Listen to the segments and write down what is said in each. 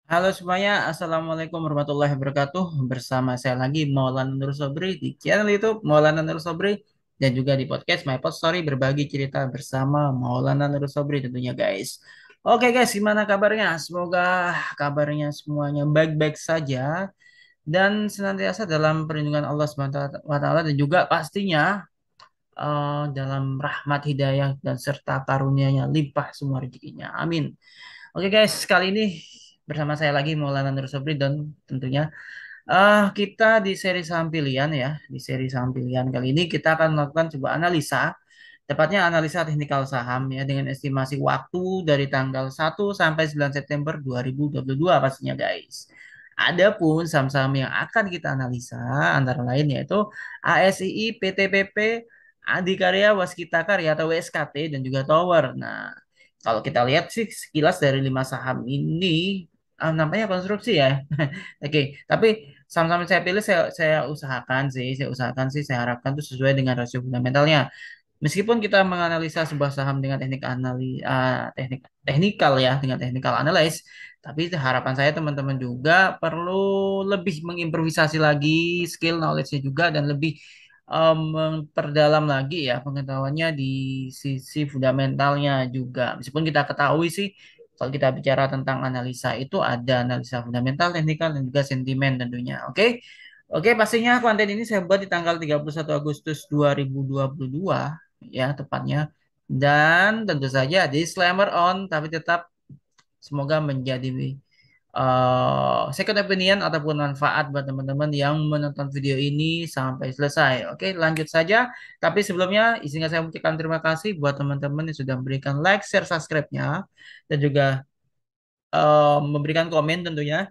Halo semuanya, Assalamualaikum warahmatullahi wabarakatuh. Bersama saya lagi Maulana Nur Sobri di channel YouTube Maulana Nur Sobri dan juga di podcast My Pod Story berbagi cerita bersama Maulana Nur Sobri tentunya guys. Oke guys, gimana kabarnya? Semoga kabarnya semuanya baik-baik saja dan senantiasa dalam perlindungan Allah Subhanahu wa taala dan juga pastinya dalam rahmat hidayah dan serta karunia-Nya limpah semua rezekinya. Amin. Oke guys, kali ini bersama saya lagi Maulana Nur Sobri dan tentunya kita di seri saham pilihan ya. Di seri saham pilihan kali ini kita akan melakukan sebuah analisa, tepatnya analisa teknikal saham ya dengan estimasi waktu dari tanggal 1 sampai 9 September 2022 pastinya guys. Adapun saham-saham yang akan kita analisa antara lain yaitu ASII, PTPP, Adikarya, Waskita Karya atau WSKT dan juga Tower. Nah, kalau kita lihat sih sekilas dari lima saham ini namanya konstruksi ya. Oke, tapi saham-saham yang saya pilih saya harapkan itu sesuai dengan rasio fundamentalnya. Meskipun kita menganalisa sebuah saham dengan teknik teknikal ya, dengan teknikal analysis, tapi harapan saya teman-teman juga perlu lebih mengimprovisasi lagi skill knowledge-nya juga dan lebih memperdalam lagi ya pengetahuannya di sisi fundamentalnya juga. Meskipun kita ketahui sih kalau kita bicara tentang analisa itu ada analisa fundamental, teknikal dan juga sentimen tentunya. Oke. Oke, pastinya konten ini saya buat di tanggal 31 Agustus 2022 ya tepatnya. Dan tentu saja disclaimer on tapi tetap semoga menjadi second opinion ataupun manfaat buat teman-teman yang menonton video ini sampai selesai. Oke, lanjut saja. Tapi sebelumnya izinkan saya mengucapkan terima kasih buat teman-teman yang sudah memberikan like, share, subscribe-nya dan juga memberikan komen tentunya.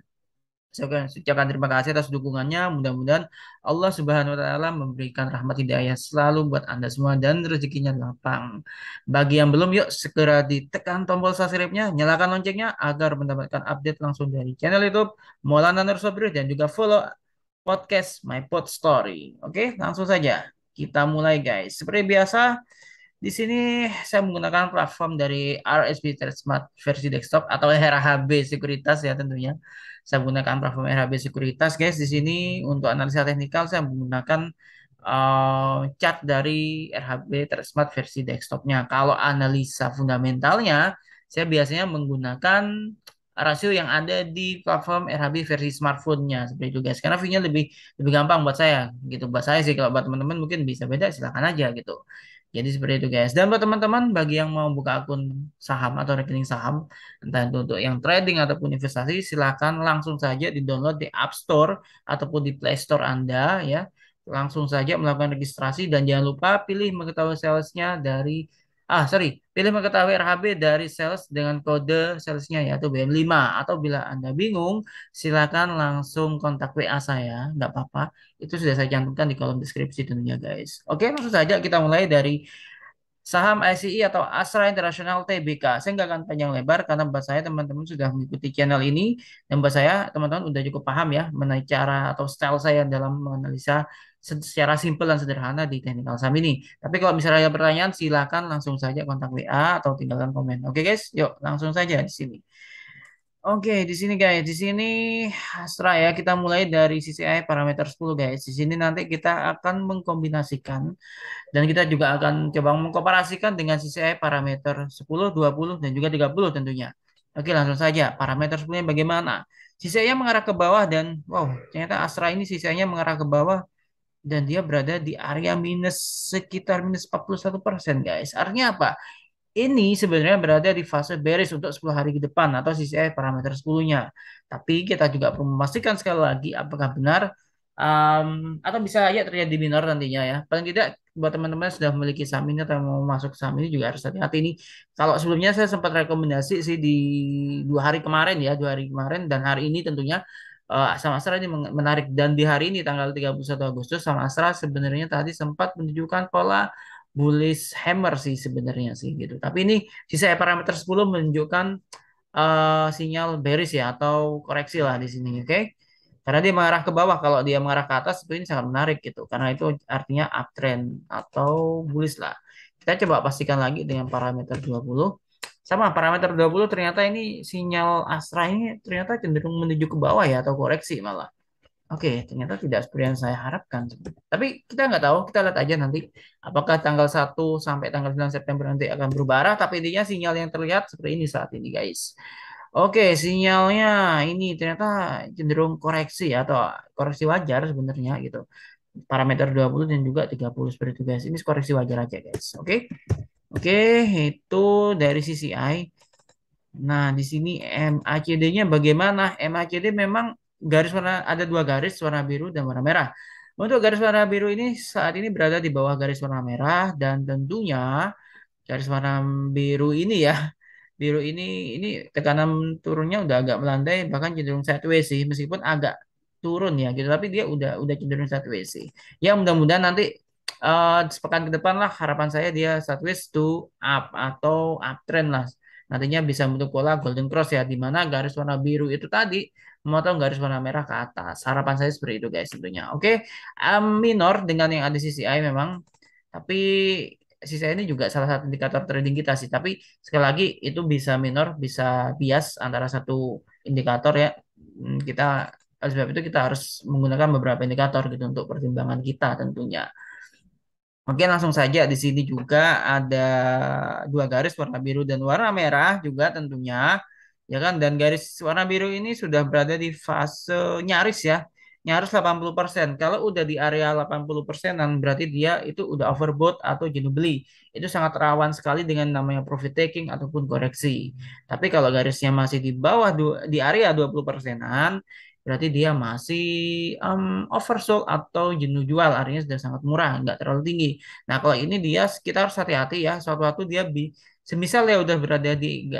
Saya ucapkan terima kasih atas dukungannya. Mudah-mudahan Allah Subhanahu wa taala memberikan rahmat hidayah selalu buat Anda semua dan rezekinya lapang. Bagi yang belum, yuk segera ditekan tombol subscribe-nya, nyalakan loncengnya agar mendapatkan update langsung dari channel YouTube Maulana Nur Sobri dan juga follow podcast My Pod Story. Oke, langsung saja. Kita mulai guys. Seperti biasa, di sini saya menggunakan platform dari RSB Trade Smart versi desktop atau RHB Sekuritas ya tentunya. Saya menggunakan platform RHB Sekuritas guys. Di sini untuk analisa teknikal saya menggunakan chart dari RHB Trade Smart versi desktopnya. Kalau analisa fundamentalnya saya biasanya menggunakan rasio yang ada di platform RHB versi smartphone-nya seperti itu guys. Karena view-nya lebih lebih gampang buat saya gitu. Buat saya sih kalau buat teman-teman mungkin bisa beda silakan aja gitu. Jadi seperti itu guys. Dan buat teman-teman bagi yang mau buka akun saham atau rekening saham, entah itu untuk yang trading ataupun investasi, silakan langsung saja di-download di App Store ataupun di Play Store Anda ya. Langsung saja melakukan registrasi dan jangan lupa pilih mengetahui salesnya dari pilih mengetahui RHB dari sales dengan kode salesnya yaitu BM5 atau bila Anda bingung, silakan langsung kontak WA saya, nggak apa-apa. Itu sudah saya cantumkan di kolom deskripsi tentunya guys. Oke, langsung saja kita mulai dari saham ICI atau Astra International Tbk. Saya nggak akan panjang lebar karena buat saya teman-teman sudah mengikuti channel ini dan buat saya teman-teman udah cukup paham ya mengenai cara atau style saya dalam menganalisa secara simpel dan sederhana di teknikal saham ini. Tapi kalau misalnya ada pertanyaan silakan langsung saja kontak WA atau tinggalkan komen. Oke guys, yuk langsung saja di sini. Oke, di sini guys, di sini Astra ya, kita mulai dari CCI parameter 10 guys. Di sini nanti kita akan mengkombinasikan dan kita juga akan coba mengkomparasikan dengan CCI parameter 10, 20 dan juga 30 tentunya. Oke, langsung saja. Parameter 10-nya bagaimana? CCI-nya mengarah ke bawah dan wow, ternyata Astra ini CCI-nya mengarah ke bawah dan dia berada di area minus sekitar minus 41% guys. Artinya apa? Ini sebenarnya berada di fase bearish untuk 10 hari ke depan atau CCI parameter 10-nya. Tapi kita juga perlu memastikan sekali lagi apakah benar atau bisa aja terjadi minor nantinya ya. Paling tidak buat teman-teman yang sudah memiliki saham ini atau mau masuk saham ini juga harus hati-hati nih. Kalau sebelumnya saya sempat rekomendasi sih di 2 hari kemarin ya, 2 hari kemarin dan hari ini tentunya sama Astra ini menarik dan di hari ini tanggal 31 Agustus sama Astra sebenarnya tadi sempat menunjukkan pola bullish hammer sih sebenarnya sih gitu. Tapi ini sisa parameter 10 menunjukkan sinyal bearish ya atau koreksi lah di sini, oke? Karena dia mengarah ke bawah, kalau dia mengarah ke atas itu ini sangat menarik gitu. Karena itu artinya uptrend atau bullish lah. Kita coba pastikan lagi dengan parameter 20. Sama parameter 20 ternyata ini sinyal Astra ini ternyata cenderung menuju ke bawah ya atau koreksi malah. Oke, ternyata tidak seperti yang saya harapkan. Tapi kita nggak tahu, kita lihat aja nanti apakah tanggal 1 sampai tanggal 9 September nanti akan berubah arah, tapi intinya sinyal yang terlihat seperti ini saat ini guys. Oke, sinyalnya ini ternyata cenderung koreksi ya, atau koreksi wajar sebenarnya gitu. Parameter 20 dan juga 30 seperti itu guys. Ini koreksi wajar aja guys. Oke. Oke, itu dari sisi I. Nah, di sini MACD-nya bagaimana? MACD memang garis warna ada dua garis warna biru dan warna merah. Untuk garis warna biru ini saat ini berada di bawah garis warna merah dan tentunya garis warna biru ini ya, biru ini tekanan turunnya udah agak melandai bahkan cenderung sideways sih meskipun agak turun ya gitu tapi dia udah cenderung sideways sih. Ya mudah-mudahan nanti sepekan ke depan lah harapan saya dia sideways to up atau uptrend lah. Nantinya bisa bentuk pola golden cross ya di mana garis warna biru itu tadi memotong garis warna merah ke atas. Harapan saya seperti itu guys tentunya. Oke, minor dengan yang ada sisi I memang tapi sisa ini juga salah satu indikator trading kita sih. Tapi sekali lagi itu bisa minor, bisa bias antara satu indikator ya. Kita oleh sebab itu kita harus menggunakan beberapa indikator gitu untuk pertimbangan kita tentunya. Oke, langsung saja di sini juga ada dua garis warna biru dan warna merah juga tentunya. Ya kan? Dan garis warna biru ini sudah berada di fase nyaris ya. Nyaris 80%. Kalau udah di area 80%an berarti dia itu udah overbought atau jenuh beli. Itu sangat rawan sekali dengan namanya profit taking ataupun koreksi. Tapi kalau garisnya masih di bawah di area 20%-an berarti dia masih oversold atau jenuh jual, artinya sudah sangat murah, nggak terlalu tinggi. Nah, kalau ini dia kita harus hati-hati ya. Suatu waktu dia semisal ya udah berada di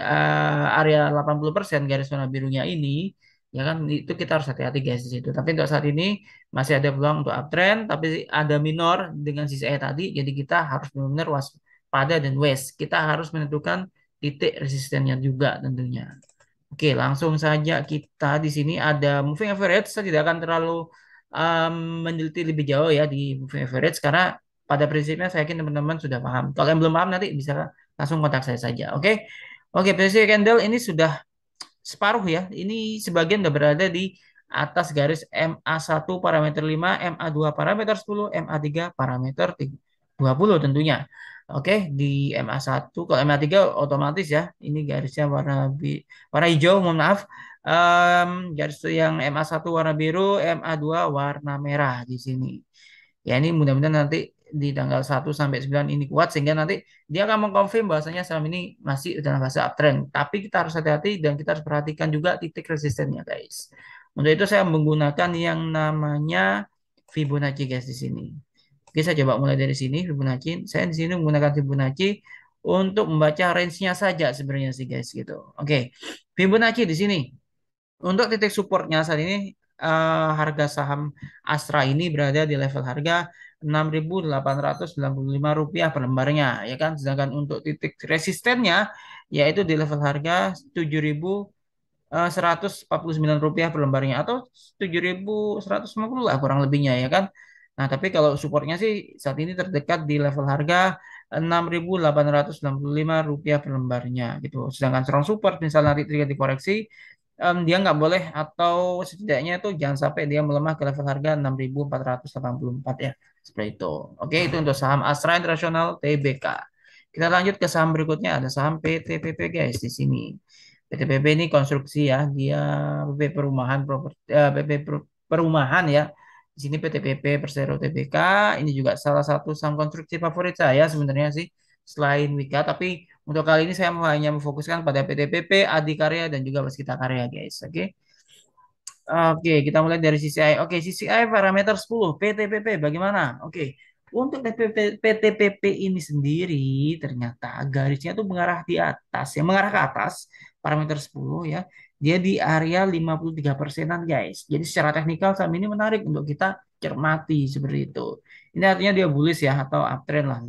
area 80% garis warna birunya ini, ya kan itu kita harus hati-hati guys di situ. Tapi untuk saat ini masih ada peluang untuk uptrend, tapi ada minor dengan sisi E tadi, jadi kita harus benar-benar waspada dan west. Kita harus menentukan titik resistennya juga tentunya. Oke, langsung saja kita di sini ada moving average. Saya tidak akan terlalu um, meneliti lebih jauh ya di moving average karena pada prinsipnya saya yakin teman-teman sudah paham. Kalau yang belum paham nanti bisa langsung kontak saya saja. Oke, oke. Posisi candle ini sudah separuh ya. Ini sebagian sudah berada di atas garis MA1 parameter 5, MA2 parameter 10, MA3 parameter 20 tentunya. Oke, di MA1 kalau MA3 otomatis ya. Ini garisnya warna hijau, mohon maaf. Garis yang MA1 warna biru, MA2 warna merah di sini. Ya ini mudah-mudahan nanti di tanggal 1 sampai 9 ini kuat sehingga nanti dia akan mengkonfirm bahwasanya saham ini masih dalam fase uptrend. Tapi kita harus hati-hati dan kita harus perhatikan juga titik resistennya guys. Untuk itu saya menggunakan yang namanya Fibonacci guys di sini. Oke, saya coba mulai dari sini Fibonacci. Saya di sini menggunakan Fibonacci untuk membaca range-nya saja sebenarnya sih guys gitu. Oke. Fibonacci di sini. Untuk titik supportnya saat ini harga saham Astra ini berada di level harga Rp6.895 per lembarnya ya kan. Sedangkan untuk titik resistennya yaitu di level harga Rp7.149 per lembarnya atau 7.150 lah kurang lebihnya ya kan. Nah, tapi kalau supportnya sih saat ini terdekat di level harga Rp6.895 per lembarnya gitu. Sedangkan strong support misalnya nanti terjadi koreksi dia nggak boleh atau setidaknya itu jangan sampai dia melemah ke level harga 6.484 ya. Seperti itu. Oke, itu untuk saham Astra International Tbk. Kita lanjut ke saham berikutnya ada saham PTPP guys di sini. PTPP ini konstruksi ya, dia PP perumahan properti PP perumahan ya. Di sini PTPP Persero Tbk ini juga salah satu saham konstruksi favorit saya sebenarnya sih selain Wika, tapi untuk kali ini saya hanya memfokuskan pada PTPP, Adikarya dan juga Waskita Karya guys. Oke. Oke, kita mulai dari sisi I. Oke, sisi I parameter 10 PTPP bagaimana? Oke. Untuk PTPP ini sendiri ternyata garisnya tuh mengarah di atas ya, mengarah ke atas parameter 10 ya. Dia di area 53%-an guys. Jadi secara teknikal saham ini menarik untuk kita cermati seperti itu. Ini artinya dia bullish ya atau uptrend lah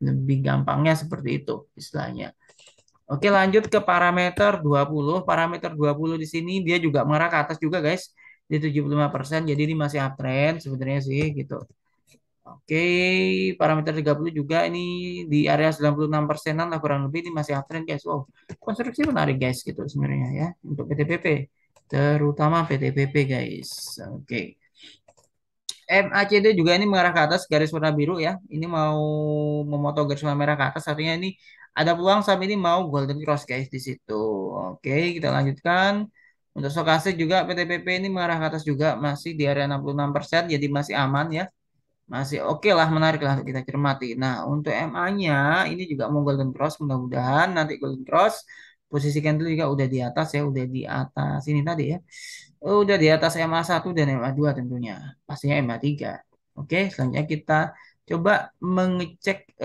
lebih gampangnya seperti itu istilahnya. Oke, lanjut ke parameter 20. Parameter 20 di sini dia juga mengarah ke atas juga, guys. Di 75%. Jadi ini masih uptrend sebenarnya sih gitu. Oke, parameter 30 juga ini di area 96 persenan lah kurang lebih ini masih uptrend guys. Wow, konstruksi menarik guys gitu sebenarnya ya untuk PTPP, terutama PTPP guys. Oke. MACD juga ini mengarah ke atas garis warna biru ya. Ini mau memotong garis warna merah ke atas artinya ini ada peluang saham ini mau golden cross guys di situ. Oke, kita lanjutkan. Untuk stokastik juga PTPP ini mengarah ke atas juga masih di area 66% jadi masih aman ya. Masih oke lah, menarik lah untuk kita cermati. Nah, untuk MA-nya ini juga mau golden cross, mudah-mudahan nanti golden cross. Posisi candle juga udah di atas ya, udah di atas ini tadi ya. Oh, udah di atas MA1 dan MA2 tentunya. Pastinya MA3. Oke, selanjutnya kita coba mengecek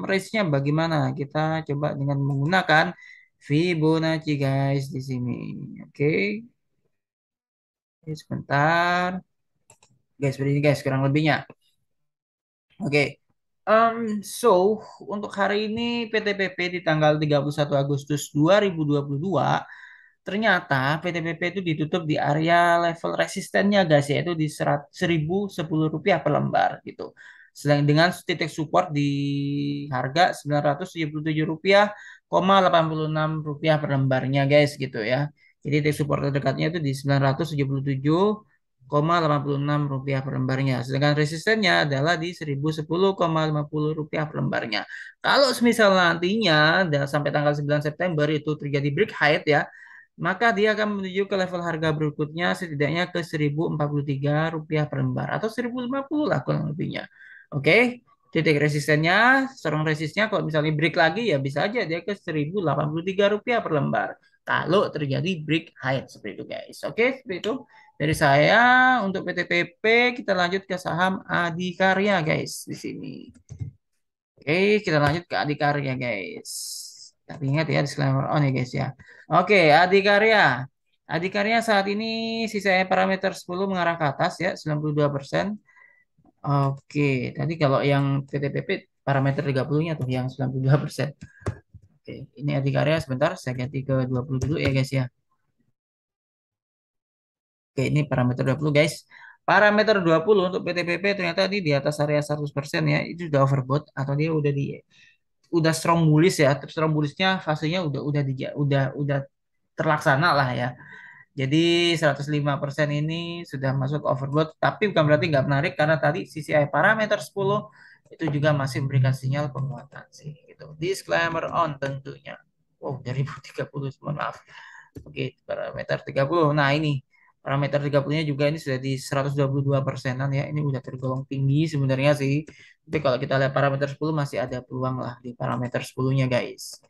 range-nya bagaimana. Kita coba dengan menggunakan Fibonacci guys di sini. Oke, sebentar. Guys, seperti ini guys, kurang lebihnya. Oke. So, untuk hari ini PTPP di tanggal 31 Agustus 2022, ternyata PTPP itu ditutup di area level resistennya guys, yaitu di 1010 rupiah per lembar gitu. Sedang dengan titik support di harga 977 rupiah, 86 rupiah per lembarnya guys gitu ya. Jadi titik support terdekatnya itu di 977,86 rupiah per lembarnya. Sedangkan resistennya adalah di 1010,50 rupiah per lembarnya. Kalau semisal nantinya sampai tanggal 9 September itu terjadi break height ya, maka dia akan menuju ke level harga berikutnya setidaknya ke 1043 rupiah per lembar atau 1050 lah kurang lebihnya. Oke, titik resistennya, strong resistnya kalau misalnya break lagi ya bisa aja dia ke 1083 rupiah per lembar. Kalau terjadi break high seperti itu guys. Oke, seperti itu dari saya untuk PTPP. Kita lanjut ke saham Adikarya guys di sini. Oke, kita lanjut ke Adikarya guys. Tapi ingat ya disclaimer on ya guys ya. Oke, Adikarya. Adikarya saat ini sisa parameter 10 mengarah ke atas ya, 92%. Oke, tadi kalau yang PTPP parameter 30-nya tuh yang 92%. Oke, ini Adikarya sebentar saya ganti ke 20 dulu ya guys ya. Oke, ini parameter 20 guys. Parameter 20 untuk PTPP ternyata di atas area 100% ya. Itu sudah overbought atau dia udah strong bullish ya. Strong bullishnya fasenya udah terlaksana lah ya. Jadi 105% ini sudah masuk overbought, tapi bukan berarti nggak menarik karena tadi CCI parameter 10 itu juga masih memberikan sinyal penguatan sih gitu. Disclaimer on tentunya. Wow, dari 30, mohon maaf. Oke, parameter 30. Nah, ini parameter 30-nya juga ini sudah di 122%-an ya. Ini udah tergolong tinggi sebenarnya sih. Tapi kalau kita lihat parameter 10 masih ada peluang lah di parameter 10-nya guys.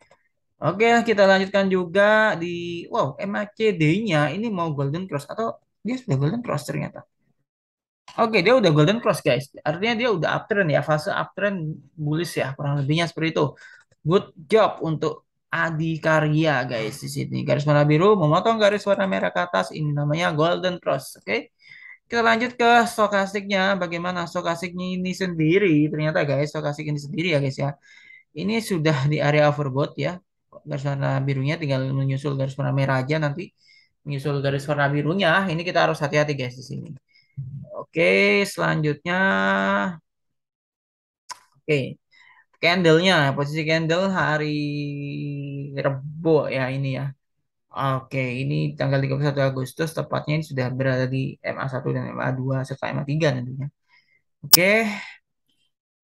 Oke, kita lanjutkan juga di wow, MACD-nya ini mau golden cross atau dia sudah golden cross ternyata. Oke, dia udah golden cross guys. Artinya dia udah uptrend ya, fase uptrend bullish ya, kurang lebihnya seperti itu. Good job untuk Adikarya guys di sini. Garis warna biru memotong garis warna merah ke atas ini namanya golden cross. Oke. Kita lanjut ke stokastiknya. Bagaimana stokastiknya ini sendiri? Ternyata guys, stokastik ini sendiri ya guys ya. Ini sudah di area overbought ya. Garis warna birunya tinggal menyusul garis warna merah aja nanti. Menyusul garis warna birunya, ini kita harus hati-hati guys di sini. Oke, selanjutnya. Oke, candlenya, posisi candle hari Rebo ya ini ya. Oke, ini tanggal 31 Agustus tepatnya ini sudah berada di MA1 dan MA2 serta MA3 tentunya. Oke,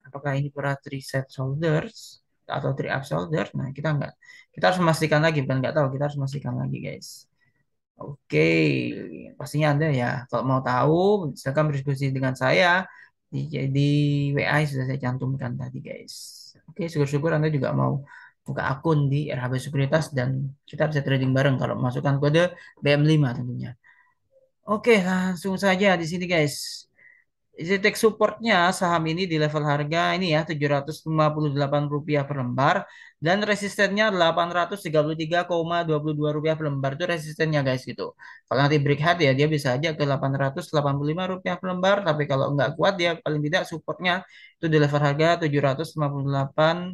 apakah ini para three set shoulders atau three up shoulders? Nah, kita harus memastikan lagi, bukan nggak tahu, kita harus memastikan lagi, guys. Oke, pastinya Anda ya, kalau mau tahu, silakan berdiskusi dengan saya di WA yang sudah saya cantumkan tadi, guys. Oke, syukur-syukur Anda juga mau buka akun di RHB Sekuritas dan kita bisa trading bareng kalau masukkan kode BM5 tentunya. Oke, langsung saja di sini, guys. Titik supportnya saham ini di level harga ini ya 758 rupiah per lembar dan resistennya 833,22 rupiah per lembar itu resistennya guys gitu. Kalau nanti break hard ya dia bisa aja ke 885 rupiah per lembar tapi kalau nggak kuat dia paling tidak supportnya itu di level harga 758,76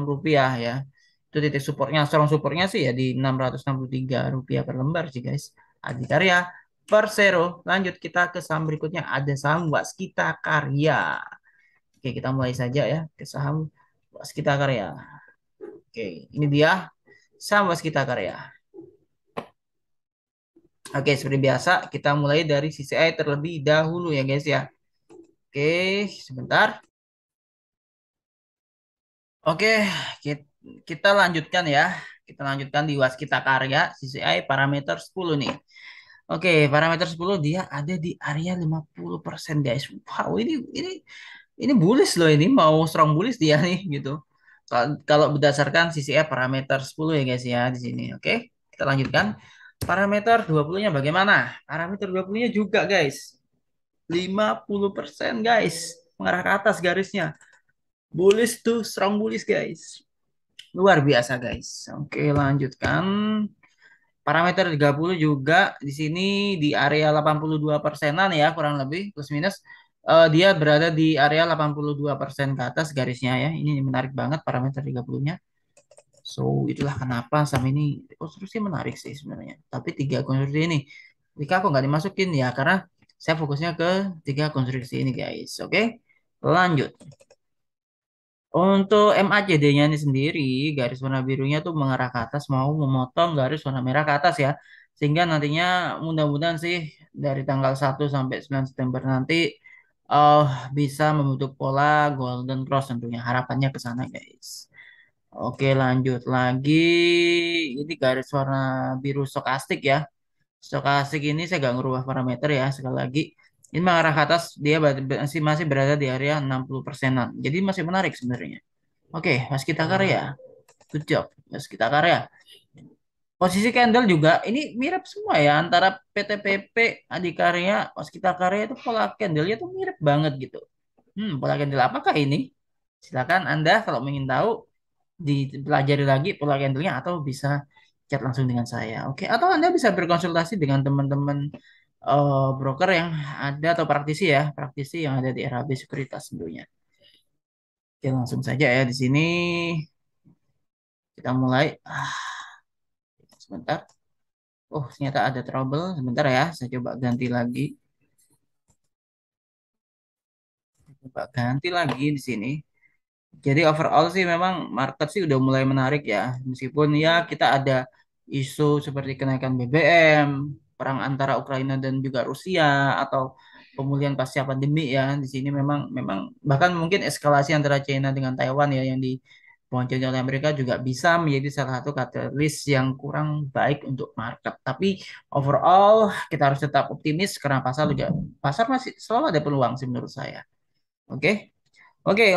rupiah ya. Itu titik supportnya, strong supportnya sih ya di 663 rupiah per lembar sih guys. Adikarya Persero. Lanjut kita ke saham berikutnya. Ada saham Waskita Karya. Oke, kita mulai saja ya ke saham Waskita Karya. Oke, ini dia saham Waskita Karya. Oke, seperti biasa kita mulai dari CCI terlebih dahulu ya guys ya. Oke, sebentar. Oke, kita lanjutkan ya. Kita lanjutkan di Waskita Karya CCI parameter 10 nih. Oke, parameter 10 dia ada di area 50% guys. Wow, ini bullish loh, ini mau strong bullish dia nih gitu. Kalau berdasarkan CCI parameter 10 ya guys ya di sini. Oke, kita lanjutkan. Parameter 20-nya bagaimana? Parameter 20-nya juga guys. 50% guys. Mengarah ke atas garisnya. Bullish tuh strong bullish guys. Luar biasa guys. Oke, lanjutkan. Parameter 30 juga di sini di area 82 persenan ya kurang lebih plus minus. Dia berada di area 82% ke atas garisnya ya. Ini menarik banget parameter 30-nya. So, itulah kenapa saham ini konstruksi menarik sih sebenarnya. Tapi tiga konstruksi ini, jika aku nggak dimasukin ya karena saya fokusnya ke tiga konstruksi ini guys. Oke, lanjut. Untuk MACD-nya ini sendiri, garis warna birunya tuh mengarah ke atas, mau memotong garis warna merah ke atas ya. Sehingga nantinya mudah-mudahan sih dari tanggal 1 sampai 9 September nanti eh bisa membentuk pola Golden Cross tentunya. Harapannya ke sana guys. Oke lanjut lagi. Ini garis warna biru stokastik ya. Stokastik ini saya nggak ngerubah parameter ya sekali lagi. Ini mengarah ke atas dia masih berada di area 60 persenan. Jadi masih menarik sebenarnya. Oke, Mas Kita Karya. Good job, Mas Kita Karya. Posisi candle juga ini mirip semua ya antara PTPP, Adikarya, Mas Kita Karya itu pola candle-nya tuh mirip banget gitu. Pola candle apakah ini? Silakan Anda kalau ingin tahu dipelajari lagi pola candle-nya atau bisa chat langsung dengan saya. Oke, atau Anda bisa berkonsultasi dengan teman-teman broker yang ada atau praktisi yang ada di RHB Sekuritas tentunya. Oke, langsung saja ya di sini kita mulai. Sebentar. Oh, ternyata ada trouble. Sebentar ya, saya coba ganti lagi. Coba ganti lagi di sini. Jadi overall sih memang market sih udah mulai menarik ya. Meskipun ya kita ada isu seperti kenaikan BBM, perang antara Ukraina dan juga Rusia atau pemulihan pasca pandemi ya. Di sini memang memang bahkan mungkin eskalasi antara China dengan Taiwan ya yang dibonceng oleh Amerika juga bisa menjadi salah satu katalis yang kurang baik untuk market. Tapi overall kita harus tetap optimis karena pasar masih selalu ada peluang sih menurut saya. Oke. Oke,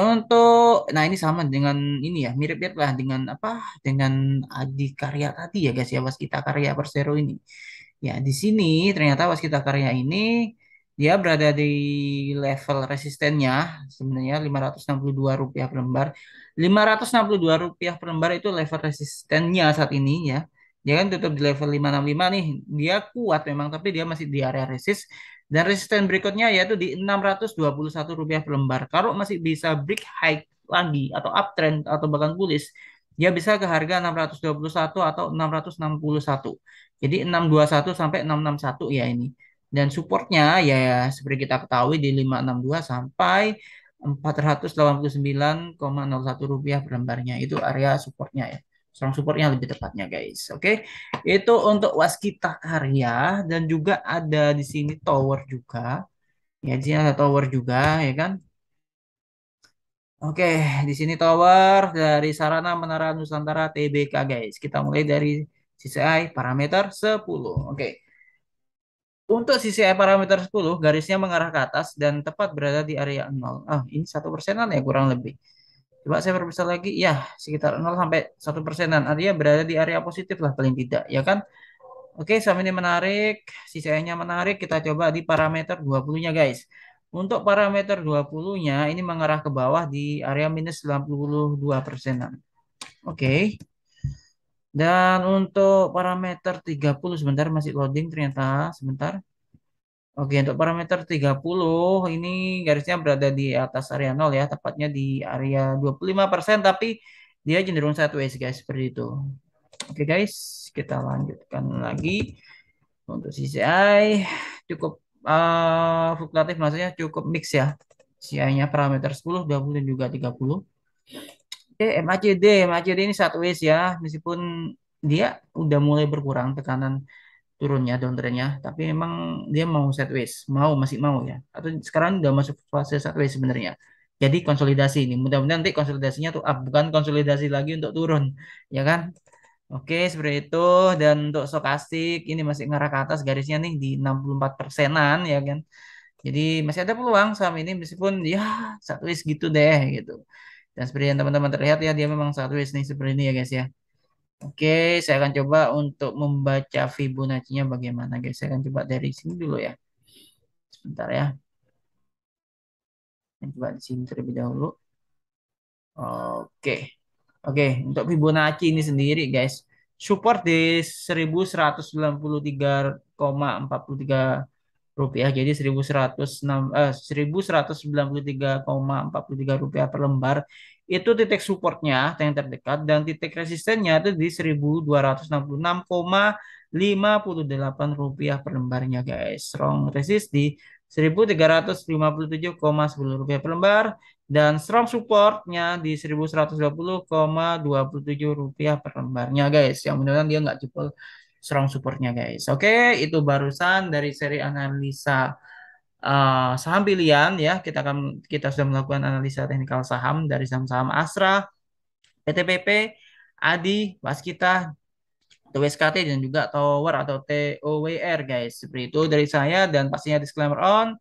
nah ini sama dengan ini ya, mirip-mirip lah dengan apa? Dengan Adikarya tadi ya guys ya, Waskita Karya Persero ini. Ya, di sini ternyata Waskita Karya ini dia berada di level resistennya sebenarnya Rp562 per lembar. Rp562 per lembar itu level resistennya saat ini ya. Dia kan tutup di level 565 nih. Dia kuat memang tapi dia masih di area resist dan resisten berikutnya yaitu di Rp621 per lembar. Kalau masih bisa break high lagi atau uptrend atau bahkan bullish, dia bisa ke harga 621 atau 661. Jadi 621 sampai 661 ya ini. Dan supportnya ya seperti kita ketahui di 562 sampai Rp489,01 per lembarnya. Itu area supportnya ya. Strong supportnya lebih tepatnya guys. Oke. Itu untuk Waskita Karya dan juga ada di sini tower juga. Ya, di sini ada tower juga ya kan. Oke, di sini tower dari Sarana Menara Nusantara TBK guys. Kita mulai dari CCI parameter 10. Oke. Untuk CCI parameter 10 garisnya mengarah ke atas dan tepat berada di area 0. Ini 1 persenan ya kurang lebih. Coba saya perbesar lagi. Ya, sekitar 0 sampai 1 persenan. Artinya berada di area positif lah paling tidak, ya kan? Oke, saham ini menarik. CCI-nya menarik. Kita coba di parameter 20-nya guys. Untuk parameter 20-nya ini mengarah ke bawah di area minus 92 persenan. Oke. Dan untuk parameter 30 sebentar masih loading ternyata. Sebentar. Oke, untuk parameter 30 ini garisnya berada di atas area 0 ya, tepatnya di area 25%, tapi dia cenderung sideways guys, seperti itu. Oke guys, kita lanjutkan lagi. Untuk CCI cukup fluktuatif, maksudnya cukup mix ya. CI-nya parameter 10, 20 dan juga 30. MACD ini sideways ya, meskipun dia udah mulai berkurang tekanan turunnya, downtrendnya, tapi memang dia mau sideways, masih mau ya. Atau sekarang udah masuk fase sideways sebenarnya. Jadi konsolidasi ini, mudah-mudahan nanti konsolidasinya tuh up, bukan konsolidasi lagi untuk turun, ya kan? Oke, seperti itu. Dan untuk stokastik ini masih ngarah ke atas garisnya nih di 64 persenan ya kan. Jadi masih ada peluang saham ini meskipun ya sideways gitu deh gitu. Dan seperti yang teman-teman terlihat ya dia memang sideways nih seperti ini ya guys ya. Oke, saya akan coba untuk membaca Fibonacci-nya bagaimana guys. Saya akan coba dari sini dulu ya. Sebentar ya. Saya coba di sini terlebih dahulu. Oke. Oke, untuk Fibonacci ini sendiri guys. Support di 1193,43 rupiah. Jadi 1193,43 rupiah per lembar. Itu titik supportnya yang terdekat dan titik resistennya itu di 1266,58 rupiah per lembarnya guys. Strong resist di 1357,10 rupiah per lembar dan strong supportnya di 1120,27 rupiah per lembarnya guys. Yang mudah-mudahan dia nggak jebol strong supportnya guys. Oke, itu barusan dari seri analisa saham pilihan ya. Kita sudah melakukan analisa teknikal saham dari saham-saham Astra, PTPP, ADI, Waskita, TWSKT dan juga Tower atau TOWR guys. Seperti itu dari saya dan pastinya disclaimer on.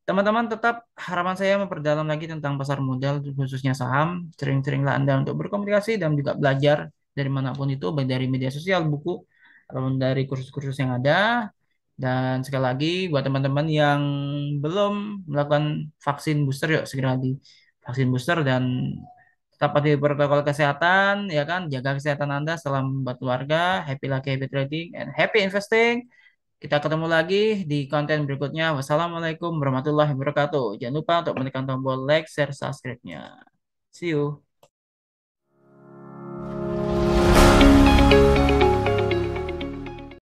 Teman-teman tetap harapan saya memperdalam lagi tentang pasar modal khususnya saham. Sering-seringlah Anda untuk berkomunikasi dan juga belajar dari manapun itu, baik dari media sosial, buku, ataupun dari kursus-kursus yang ada. Dan sekali lagi buat teman-teman yang belum melakukan vaksin booster, yuk segera di vaksin booster dan tetap patuhi protokol kesehatan, ya kan? Jaga kesehatan Anda, salam buat keluarga, happy lucky, happy trading, and happy investing. Kita ketemu lagi di konten berikutnya. Wassalamualaikum warahmatullahi wabarakatuh. Jangan lupa untuk menekan tombol like, share, subscribe-nya. See you.